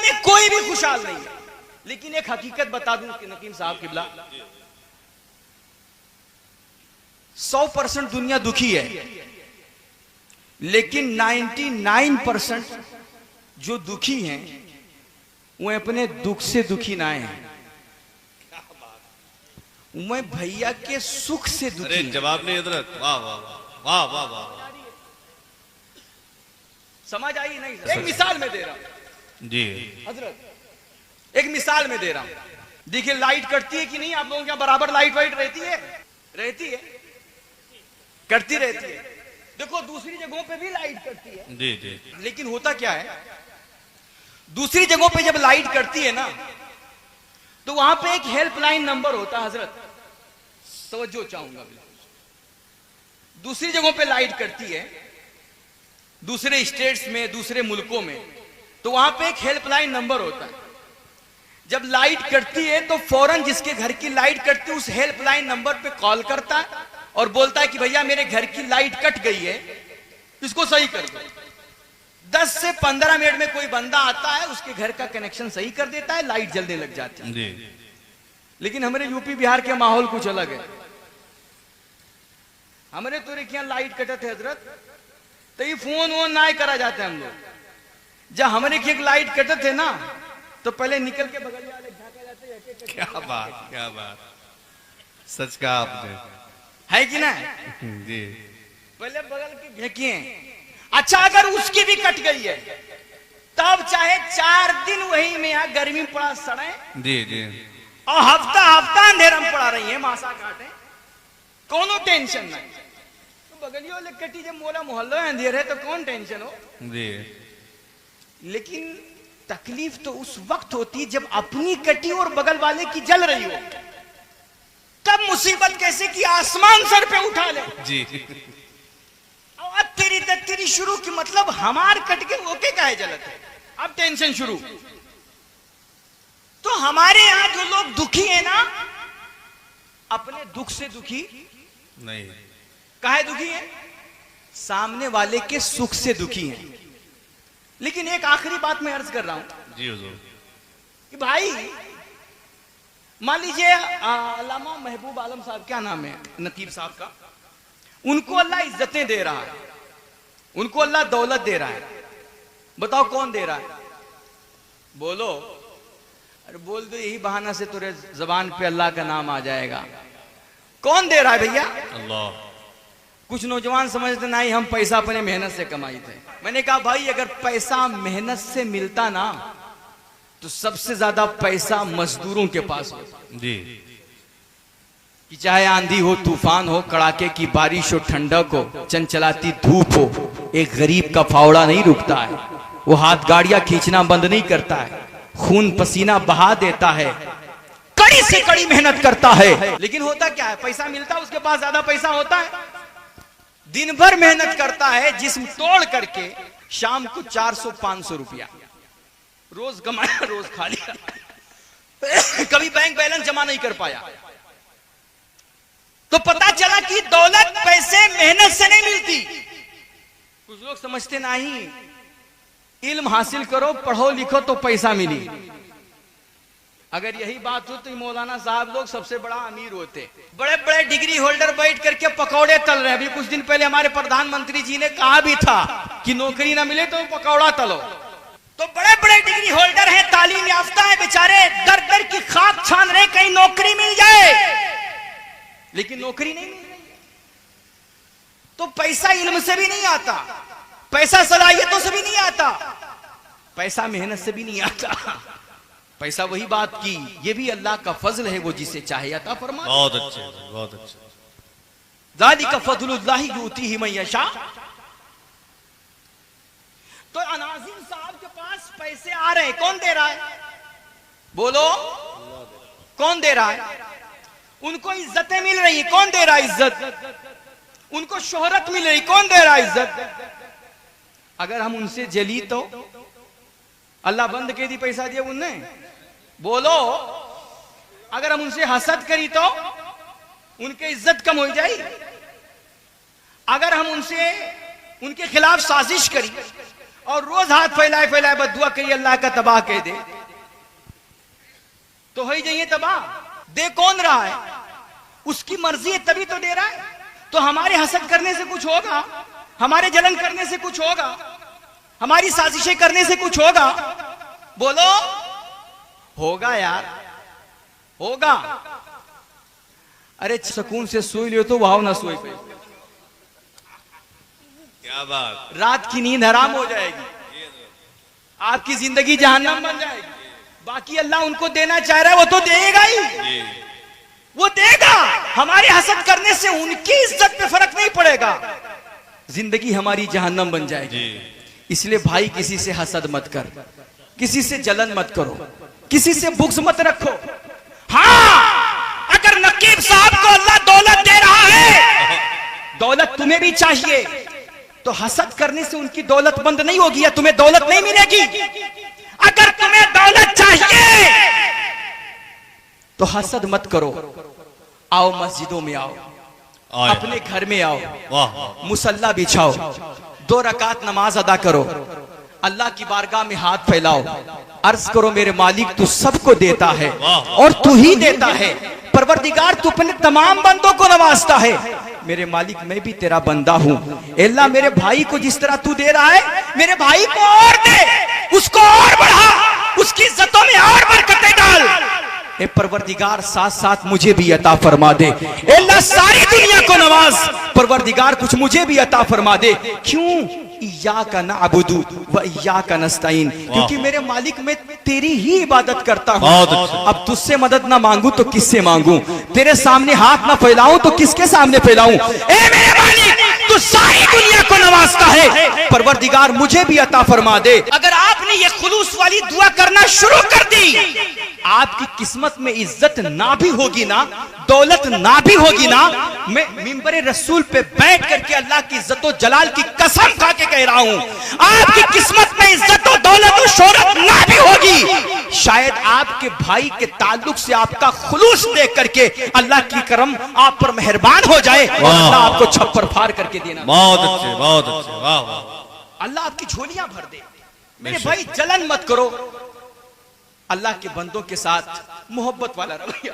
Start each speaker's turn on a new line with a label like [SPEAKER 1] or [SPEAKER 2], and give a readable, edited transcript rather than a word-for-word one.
[SPEAKER 1] में कोई भी खुशहाल नहीं है। लेकिन एक हकीकत बता दूं कि नकीम साहब किबला, 100% दुनिया दुखी है, लेकिन 99% जो दुखी हैं वो अपने दुख से दुखी ना हैं, मैं भैया के सुख से दुखी।
[SPEAKER 2] अरे जवाब नहीं हजरत, वाह वाह वाह वाह वाह,
[SPEAKER 1] समझ आई नहीं? एक मिसाल में दे रहा हूं
[SPEAKER 2] जी
[SPEAKER 1] हजरत, एक मिसाल में दे रहा हूं। देखिए लाइट कटती है कि नहीं आप लोगों के यहाँ? बराबर लाइट वाइट रहती है? रहती है, कटती रहती है। देखो दूसरी जगहों पे भी लाइट कटती है
[SPEAKER 2] जी जी,
[SPEAKER 1] लेकिन होता क्या है, दूसरी जगहों पे जब लाइट कटती है ना तो वहां पे एक हेल्पलाइन नंबर होता है हजरत, तवज्जो चाहूंगा बिल्कुल। दूसरी जगहों पे लाइट कटती है, दूसरे स्टेट्स में, दूसरे मुल्कों में, तो वहां पे एक हेल्पलाइन नंबर होता है। जब लाइट कटती है तो फौरन जिसके घर की लाइट कटती है उस हेल्पलाइन नंबर पे कॉल करता है और बोलता है कि भैया मेरे घर की लाइट कट गई है, इसको सही कर दो। 10 से 15 मिनट में कोई बंदा आता है, उसके घर का कनेक्शन सही कर देता है, लाइट जलने लग जाती है
[SPEAKER 2] जी।
[SPEAKER 1] लेकिन हमारे यूपी बिहार के माहौल कुछ अलग है। हमारे तो यहाँ लाइट कटे थे हजरत, तो ये फोन वोन ना करा जाते हम लोग। जब हमारे की लाइट कटे थे ना तो पहले निकल के बगल वाले झाँका जाते।
[SPEAKER 2] क्या बात, क्या बात, सच कहा आपने,
[SPEAKER 1] है कि ना?
[SPEAKER 2] जी।
[SPEAKER 1] पहले बगल के घेकिए। अच्छा अगर उसकी भी कट गई है तब चाहे 4 दिन वही में यहाँ गर्मी में पड़ा सड़े
[SPEAKER 2] जी जी,
[SPEAKER 1] और हफ्ता हफ्ता अंधेरा में पड़ा रही है, मासा काटे, कोनो टेंशन नहीं। तो बगलियों वाले कटी जब मोला मोहल्ला अंधेर है तो कौन टेंशन हो
[SPEAKER 2] जी।
[SPEAKER 1] लेकिन तकलीफ तो उस वक्त होती है जब अपनी कटी और बगल वाले की जल रही हो, तब मुसीबत कैसे कि आसमान सर पे उठा ले
[SPEAKER 2] जी।
[SPEAKER 1] अब तेरी दत्तरी शुरू की, मतलब हमार कट के ओके काहे जलत है, अब टेंशन शुरू। तो हमारे यहां जो लोग दुखी है ना, अपने दुख से दुखी
[SPEAKER 2] नहीं,
[SPEAKER 1] काहे दुखी है? सामने वाले के सुख से दुखी हैं। लेकिन एक आखिरी बात मैं अर्ज कर रहा हूं
[SPEAKER 2] जी हुजूर,
[SPEAKER 1] कि भाई मान लीजिए अल्लामा महबूब आलम साहब, क्या नाम है नकीब साहब का, उनको अल्लाह इज्जतें दे रहा है, उनको अल्लाह दौलत दे रहा है। बताओ कौन दे रहा है? बोलो। अरे बोल दो, यही बहाना से तुरे जबान पे अल्लाह का नाम आ जाएगा। कौन दे रहा है भैया?
[SPEAKER 2] अल्लाह।
[SPEAKER 1] कुछ नौजवान समझते नहीं हम पैसा अपने मेहनत से कमाई थे। मैंने कहा भाई अगर पैसा मेहनत से मिलता ना तो सबसे ज्यादा पैसा मजदूरों के पास होता
[SPEAKER 2] जी।
[SPEAKER 1] कि चाहे आंधी हो, तूफान हो, कड़ाके की बारिश हो, ठंडक हो, चंचलाती धूप हो, एक गरीब का फावड़ा नहीं रुकता है। वो हाथ गाड़ियां खींचना बंद नहीं करता है, खून पसीना बहा देता है, कड़ी से कड़ी मेहनत करता है। लेकिन होता क्या है, पैसा मिलता है, उसके पास ज्यादा पैसा होता है, दिन भर मेहनत करता है, जिस्म तोड़ करके शाम को 400-500 रुपया रोज कमाया, रोज खा लिया, कभी बैंक बैलेंस जमा नहीं कर पाया। तो पता चला कि दौलत पैसे मेहनत से नहीं मिलती। कुछ लोग समझते नहीं, इल्म हासिल करो, पढ़ो लिखो तो पैसा मिली। अगर यही बात हो तो मौलाना साहब लोग सबसे बड़ा अमीर होते। बड़े बड़े डिग्री होल्डर बैठ करके पकौड़े तल रहे हैं। अभी कुछ दिन पहले हमारे प्रधानमंत्री जी ने कहा भी था कि नौकरी ना मिले तो पकौड़ा तलो। तो बड़े बड़े डिग्री होल्डर हैं, तालीम याफ्ता है, बेचारे दर दर की खाक छान रहे कहीं नौकरी मिल जाए, लेकिन नौकरी नहीं मिल रही। तो पैसा इल्म से भी नहीं आता, पैसा सलाहियतों से भी नहीं आता, पैसा मेहनत से भी नहीं आता। पैसा वही बात की, ये भी अल्लाह का फजल है, वो जिसे चाहे अता फरमाए।
[SPEAKER 2] बहुत अच्छे, बहुत अच्छे।
[SPEAKER 1] ज़ालिका फ़ज़्लुल्लाहि युतीहि मन यशा। तो अनाज़िम साहब के पास पैसे आ रहे हैं, कौन दे रहा है? बोलो, कौन दे रहा है? उनको इज्जतें मिल रही, कौन दे रहा है इज्जत? उनको शोहरत मिल रही, कौन दे रहा है इज्जत? अगर हम उनसे जली तो अल्लाह बंद के दी पैसा दिया उनने? बोलो। अगर हम उनसे हसद करी तो उनकी इज्जत कम हो जाएगी। अगर हम उनसे उनके खिलाफ साजिश करी, और रोज हाथ फैलाए फैलाए बदुआ कही अल्लाह का तबाह कह दे, तो हो ही जाइए तबाह। दे कौन रहा है? उसकी मर्जी है तभी तो दे रहा है। तो हमारे हसद करने से कुछ होगा? हमारे जलन करने से कुछ होगा? हमारी साजिशें करने से कुछ होगा? बोलो, होगा यार, होगा। अरे सुकून से सोई लियो तो वाह ना सोई पे,
[SPEAKER 2] क्या बात।
[SPEAKER 1] रात की नींद हराम हो जाएगी, आपकी जिंदगी जहन्नम बन जाएगी। बाकी अल्लाह उनको देना चाह रहा है, वो तो देगा ही, वो देगा। हमारे हसद करने से उनकी इज्जत पे फर्क नहीं पड़ेगा, जिंदगी हमारी जहन्नम बन जाएगी। इसलिए भाई किसी से हसद मत कर, किसी से जलन मत करो, किसी से बुग़्ज़ मत रखो। हाँ, अगर नकीब साहब को अल्लाह दौलत दे रहा है, दौलत तुम्हें भी चाहिए, तो हसद करने से उनकी दौलत बंद नहीं होगी या तुम्हें दौलत नहीं मिलेगी। अगर तुम्हें दौलत चाहिए तो हसद मत करो, आओ मस्जिदों में आओ, अपने घर में आओ, मुसल्ला बिछाओ, 2 रकात नमाज अदा करो, अल्लाह की बारगाह में हाथ फैलाओ, अर्ज करो मेरे मालिक तू सबको देता है और तू ही देता है। परवरदिगार तू अपने तमाम बंदों को नवाजता है। मेरे मालिक मैं भी तेरा बंदा हूँ। अल्लाह मेरे भाई को जिस तरह तू दे रहा है, मेरे भाई को और दे, उसको और बढ़ा, उसकी इज्जतों में और बरकतें डाल। ए परवरदिगार साथ साथ मुझे भी अता फरमा दे। अल्लाह सारी दुनिया को नवाज, परवरदिगार कुछ मुझे भी अता फरमा दे। क्यों? इय्याका नअबुदु व इय्याका नस्तईन, क्योंकि मेरे मालिक मैं तेरी ही इबादत करता हूँ। अब तुझसे मदद ना मांगू तो किससे मांगू? तेरे सामने हाथ ना फैलाऊं तो किसके सामने फैलाऊं? ए मेरे मालिक तू सारी दुनिया को नवाजता है, परवरदिगार मुझे भी अता फरमा दे। अगर आपने ये खुलूस वाली दुआ करना शुरू कर दी, आपकी किस्मत में इज्जत ना भी होगी ना, दौलत ना भी होगी ना, मैं मिंबरे रसूल पे बैठ करके अल्लाह की इज्जत और जलाल की कसम खा के कह रहा हूं, आपकी किस्मत में इज्जत और दौलत और शोहरत ना भी होगी, शायद आपके भाई के ताल्लुक से आपका खुलूस देख करके अल्लाह की करम आप पर मेहरबान हो जाए और अल्लाह आपको छप्पर फाड़ करके देना।
[SPEAKER 2] बहुत अच्छे, बहुत अच्छे, वाह वाह।
[SPEAKER 1] अल्लाह आपकी झोलियां भर दे। मेरे भाई जलन मत करो, अल्लाह के बंदों के साथ मोहब्बत वाला रवैया।